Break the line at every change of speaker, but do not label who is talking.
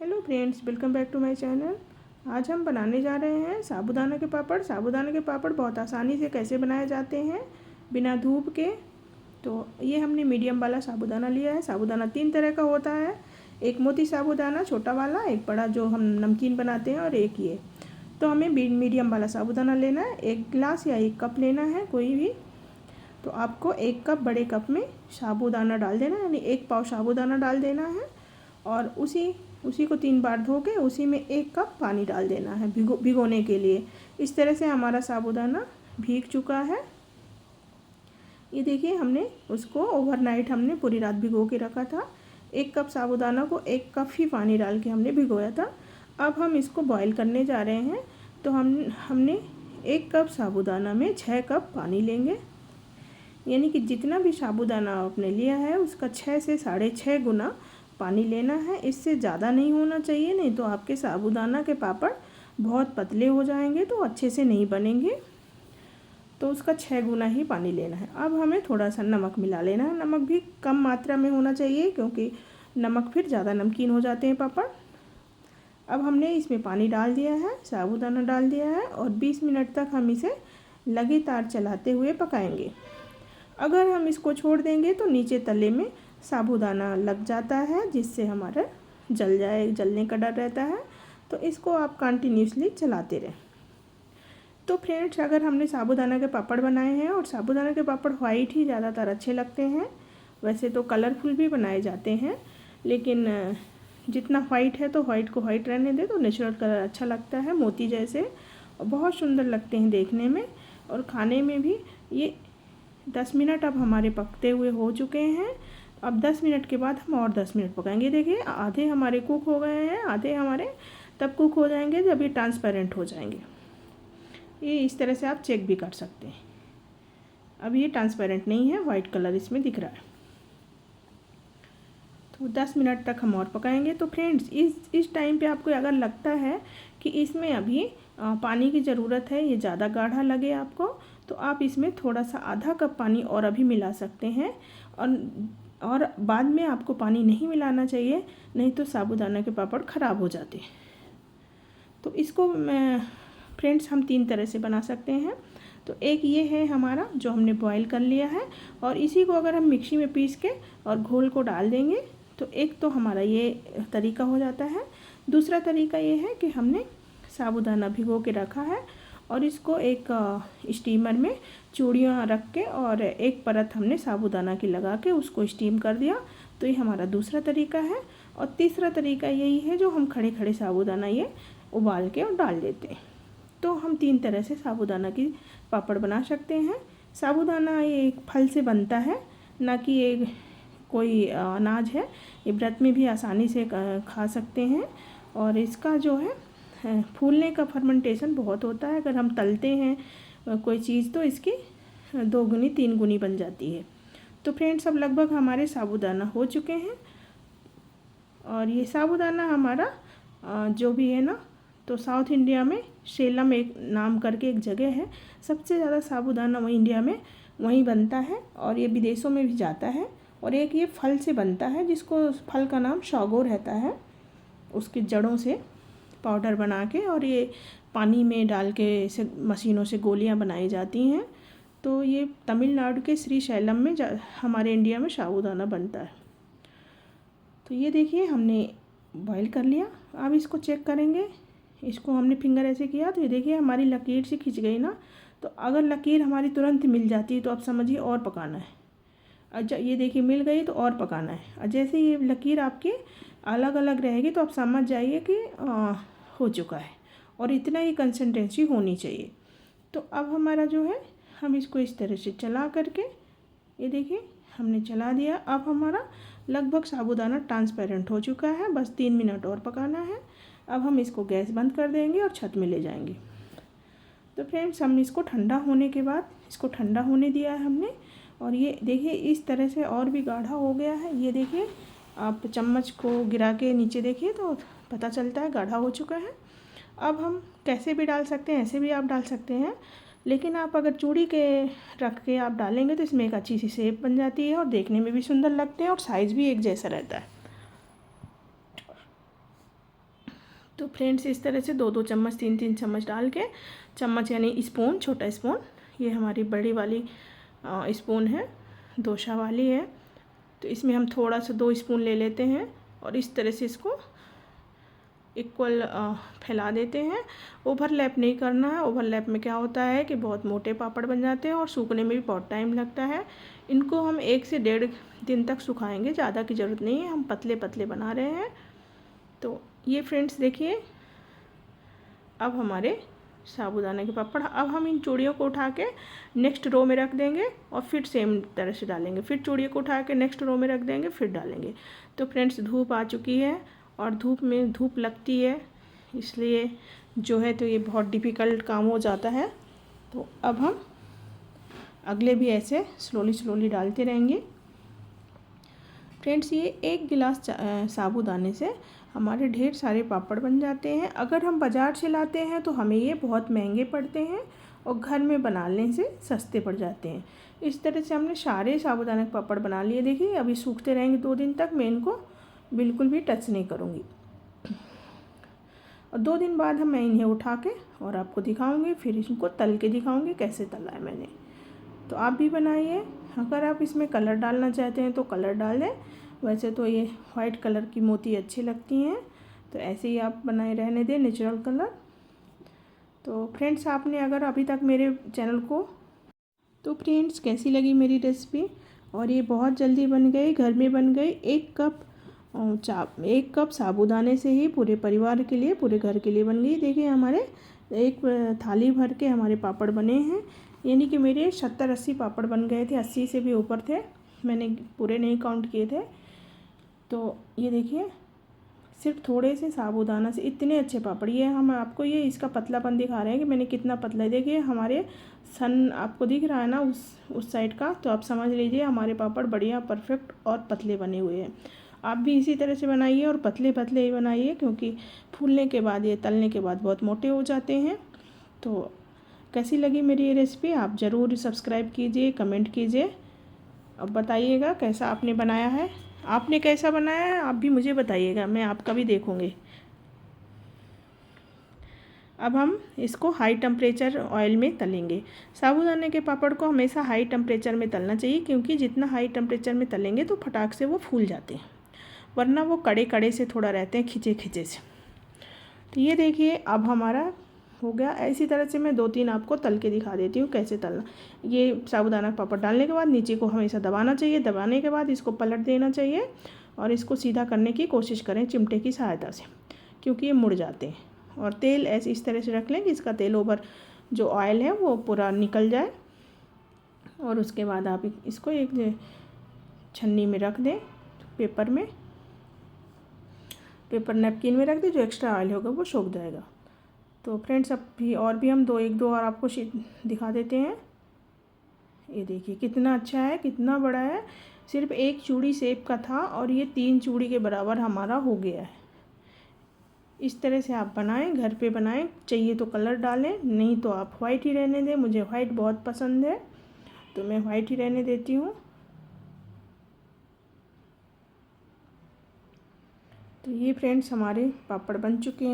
Hello friends, welcome back to my channel. आज हम बनाने जा रहे हैं साबूदाना के पापड़। साबूदाना के पापड़ बहुत आसानी से कैसे बनाए जाते हैं बिना धूप के। तो ये हमने मीडियम वाला साबूदाना लिया है। साबूदाना 3 तरह का होता है, एक मोती साबूदाना छोटा वाला, एक बड़ा जो हम नमकीन बनाते हैं, और एक ये। तो हमें मीडियम वाला साबूदाना लेना है। 1 गिलास या 1 कप लेना है कोई भी। तो आपको 1 कप बड़े कप में साबूदाना डाल देना है, यानी 1 पाव साबूदाना डाल देना है। और उसी को 3 बार धो के उसी में 1 कप पानी डाल देना है भिगोने के लिए। इस तरह से हमारा साबूदाना भीग चुका है। ये देखिए, हमने उसको ओवरनाइट हमने पूरी रात भिगो के रखा था। 1 कप साबूदाना को 1 कप ही पानी डाल के हमने भिगोया था। अब हम इसको बॉईल करने जा रहे हैं। तो हमने 1 कप साबूदाना में 6 कप पानी लेंगे, यानी कि जितना भी साबूदाना आपने लिया है उसका 6 से 6.5 गुना पानी लेना है। इससे ज़्यादा नहीं होना चाहिए, नहीं तो आपके साबूदाना के पापड़ बहुत पतले हो जाएंगे तो अच्छे से नहीं बनेंगे। तो उसका 6 गुना ही पानी लेना है। अब हमें थोड़ा सा नमक मिला लेना है। नमक भी कम मात्रा में होना चाहिए, क्योंकि नमक फिर ज़्यादा नमकीन हो जाते हैं पापड़। अब हमने इसमें पानी डाल दिया है, साबूदाना डाल दिया है, और 20 मिनट तक हम इसे लगातार चलाते हुए पकाएंगे। अगर हम इसको छोड़ देंगे तो नीचे तले में साबूदाना लग जाता है, जिससे हमारा जलने का डर रहता है। तो इसको आप कंटिन्यूसली चलाते रहें। तो फ्रेंड्स, अगर हमने साबूदाना के पापड़ बनाए हैं, और साबूदाना के पापड़ वाइट ही ज़्यादातर अच्छे लगते हैं। वैसे तो कलरफुल भी बनाए जाते हैं, लेकिन जितना वाइट है तो वाइट को वाइट रहने दे, तो नेचुरल कलर अच्छा लगता है, मोती जैसे, और बहुत सुंदर लगते हैं देखने में और खाने में भी। ये 10 मिनट अब हमारे पकते हुए हो चुके हैं। अब 10 मिनट के बाद हम और 10 मिनट पकाएंगे। देखिए, आधे हमारे कुक हो गए हैं, आधे हमारे तब कुक हो जाएंगे जब ये ट्रांसपेरेंट हो जाएंगे। ये इस तरह से आप चेक भी कर सकते हैं। अब ये ट्रांसपेरेंट नहीं है, वाइट कलर इसमें दिख रहा है। तो 10 मिनट तक हम और पकाएंगे। तो फ्रेंड्स, इस टाइम पे आपको अगर लगता है कि इसमें अभी पानी की ज़रूरत है, ये ज़्यादा गाढ़ा लगे आपको, तो आप इसमें थोड़ा सा आधा कप पानी और अभी मिला सकते हैं। और बाद में आपको पानी नहीं मिलाना चाहिए, नहीं तो साबूदाना के पापड़ ख़राब हो जाते हैं। तो इसको फ्रेंड्स हम 3 तरह से बना सकते हैं। तो एक ये है हमारा जो हमने बॉईल कर लिया है, और इसी को अगर हम मिक्सी में पीस के और घोल को डाल देंगे तो एक तो हमारा ये तरीका हो जाता है। दूसरा तरीका ये है कि हमने साबूदाना भिगो के रखा है, और इसको एक स्टीमर में चूड़ियाँ रख के और एक परत हमने साबूदाना की लगा के उसको स्टीम कर दिया। तो ये हमारा दूसरा तरीका है। और तीसरा तरीका यही है जो हम खड़े खड़े साबूदाना ये उबाल के और डाल देते हैं। तो हम 3 तरह से साबूदाना की पापड़ बना सकते हैं। साबूदाना ये एक फल से बनता है, ना कि ये कोई अनाज है। ये व्रत में भी आसानी से खा सकते हैं। और इसका जो है फूलने का फर्मेंटेशन बहुत होता है। अगर हम तलते हैं कोई चीज़ तो इसकी 2 गुनी 3 गुनी बन जाती है। तो फ्रेंड्स, अब लगभग हमारे साबूदाना हो चुके हैं। और ये साबूदाना हमारा जो भी है ना, तो साउथ इंडिया में सेलम एक नाम करके एक जगह है, सबसे ज़्यादा साबूदाना वही इंडिया में वहीं बनता है, और ये विदेशों में भी जाता है। और एक ये फल से बनता है, जिसको फल का नाम शॉगो रहता है। उसकी जड़ों से पाउडर बना के और ये पानी में डाल के इसे मशीनों से गोलियां बनाई जाती हैं। तो ये तमिलनाडु के श्रीशैलम में हमारे इंडिया में साबूदाना बनता है। तो ये देखिए, हमने बॉईल कर लिया। अब इसको चेक करेंगे। इसको हमने फिंगर ऐसे किया तो ये देखिए हमारी लकीर से खिंच गई ना। तो अगर लकीर हमारी तुरंत मिल जाती है तो आप समझिए और पकाना है। अच्छा, ये देखिए मिल गई तो और पकाना है। और जैसे ये लकीर आपकी अलग अलग रहेगी तो आप समझ जाइए कि हो चुका है, और इतना ही कंसिस्टेंसी होनी चाहिए। तो अब हमारा जो है, हम इसको इस तरह से चला करके, ये देखिए हमने चला दिया। अब हमारा लगभग साबूदाना ट्रांसपेरेंट हो चुका है। बस 3 मिनट और पकाना है। अब हम इसको गैस बंद कर देंगे और छत में ले जाएंगे। तो फ्रेंड्स, हम इसको ठंडा होने के बाद इसको ठंडा होने दिया है हमने। और ये देखिए इस तरह से और भी गाढ़ा हो गया है। ये देखिए, आप चम्मच को गिरा के नीचे देखिए तो पता चलता है गाढ़ा हो चुका है। अब हम कैसे भी डाल सकते हैं, ऐसे भी आप डाल सकते हैं, लेकिन आप अगर चूड़ी के रख के आप डालेंगे तो इसमें एक अच्छी सी शेप बन जाती है, और देखने में भी सुंदर लगते हैं, और साइज़ भी एक जैसा रहता है। तो फ्रेंड्स इस तरह से 2-2 चम्मच 3-3 चम्मच डाल के, चम्मच यानी स्पून, छोटा स्पून, ये हमारी बड़ी वाली स्पून है, डोसा वाली है, तो इसमें हम थोड़ा सा 2 स्पून ले लेते हैं और इस तरह से इसको इक्वल फैला देते हैं। ओवरलैप नहीं करना है, ओवरलैप में क्या होता है कि बहुत मोटे पापड़ बन जाते हैं और सूखने में भी बहुत टाइम लगता है। इनको हम 1 से 1.5 दिन तक सुखाएंगे, ज़्यादा की ज़रूरत नहीं है, हम पतले पतले बना रहे हैं। तो ये फ्रेंड्स देखिए, अब हमारे साबूदाने के पापड़, अब हम इन चूड़ियों को उठा के नेक्स्ट रो में रख देंगे और फिर सेम तरह से डालेंगे, फिर चूड़ियों को उठा के नेक्स्ट रो में रख देंगे, फिर डालेंगे। तो फ्रेंड्स धूप आ चुकी है और धूप में धूप लगती है, इसलिए जो है तो ये बहुत डिफ़िकल्ट काम हो जाता है। तो अब हम अगले भी ऐसे स्लोली डालते रहेंगे। फ्रेंड्स ये 1 गिलास साबूदाने से हमारे ढेर सारे पापड़ बन जाते हैं। अगर हम बाज़ार से लाते हैं तो हमें ये बहुत महंगे पड़ते हैं और घर में बनाने से सस्ते पड़ जाते हैं। इस तरह से हमने सारे साबूदाने के पापड़ बना लिए। देखिए अभी सूखते रहेंगे 2 दिन तक, मैं इनको बिल्कुल भी टच नहीं करूँगी और 2 दिन बाद मैं इन्हें उठा के और आपको दिखाऊंगी, फिर इनको तल के दिखाऊंगी कैसे तला है मैंने। तो आप भी बनाइए। अगर आप इसमें कलर डालना चाहते हैं तो कलर डाल दें, वैसे तो ये वाइट कलर की मोती अच्छी लगती हैं, तो ऐसे ही आप बनाए रहने दें नेचुरल कलर। तो फ्रेंड्स आपने अगर अभी तक मेरे चैनल को, तो फ्रेंड्स कैसी लगी मेरी रेसिपी, और ये बहुत जल्दी बन गई, घर में बन गई। 1 कप साबूदाने से ही पूरे परिवार के लिए, पूरे घर के लिए बन गई। देखिए हमारे 1 थाली भर के हमारे पापड़ बने हैं, यानी कि मेरे 70-80 पापड़ बन गए थे, 80 से भी ऊपर थे, मैंने पूरे नहीं काउंट किए थे। तो ये देखिए सिर्फ थोड़े से साबूदाना से इतने अच्छे पापड़, ये हम आपको ये इसका पतलापन दिखा रहे हैं कि मैंने कितना पतला है। देखिए हमारे सन आपको दिख रहा है ना उस साइड का, तो आप समझ लीजिए हमारे पापड़ बढ़िया परफेक्ट और पतले बने हुए हैं। आप भी इसी तरह से बनाइए और पतले पतले ही बनाइए, क्योंकि फूलने के बाद, ये तलने के बाद बहुत मोटे हो जाते हैं। तो कैसी लगी मेरी ये रेसिपी, आप ज़रूर सब्सक्राइब कीजिए, कमेंट कीजिए, अब बताइएगा कैसा आपने बनाया है, आपने कैसा बनाया है आप भी मुझे बताइएगा, मैं आपका भी देखूँगी। अब हम इसको हाई टेम्परेचर ऑयल में तलेंगे। साबूदाने के पापड़ को हमेशा हाई टेम्परेचर में तलना चाहिए, क्योंकि जितना हाई टेम्परेचर में तलेंगे तो फटाक से वो फूल जाते हैं, वरना वो कड़े कड़े से थोड़ा रहते हैं, खिंचे खिंचे से। तो ये देखिए अब हमारा हो गया। इसी तरह से मैं 2-3 आपको तल के दिखा देती हूँ कैसे तलना। ये साबूदाना पापड़ डालने के बाद नीचे को हमेशा दबाना चाहिए, दबाने के बाद इसको पलट देना चाहिए और इसको सीधा करने की कोशिश करें चिमटे की सहायता से, क्योंकि ये मुड़ जाते हैं। और तेल ऐसे इस तरह से रख लें कि इसका तेल ओवर जो ऑयल है वो पूरा निकल जाए, और उसके बाद आप इसको एक छन्नी में रख दें, पेपर नैपकिन में रख दें, जो एक्स्ट्रा ऑयल होगा वो सूख जाएगा। तो फ्रेंड्स अब भी और भी हम 1-2 और आपको दिखा देते हैं। ये देखिए कितना अच्छा है, कितना बड़ा है, सिर्फ 1 चूड़ी शेप का था और ये 3 चूड़ी के बराबर हमारा हो गया है। इस तरह से आप बनाएं, घर पे बनाएं, चाहिए तो कलर डालें, नहीं तो आप वाइट ही रहने दें। मुझे वाइट बहुत पसंद है तो मैं वाइट ही रहने देती हूँ। तो ये फ्रेंड्स हमारे पापड़ बन चुके हैं।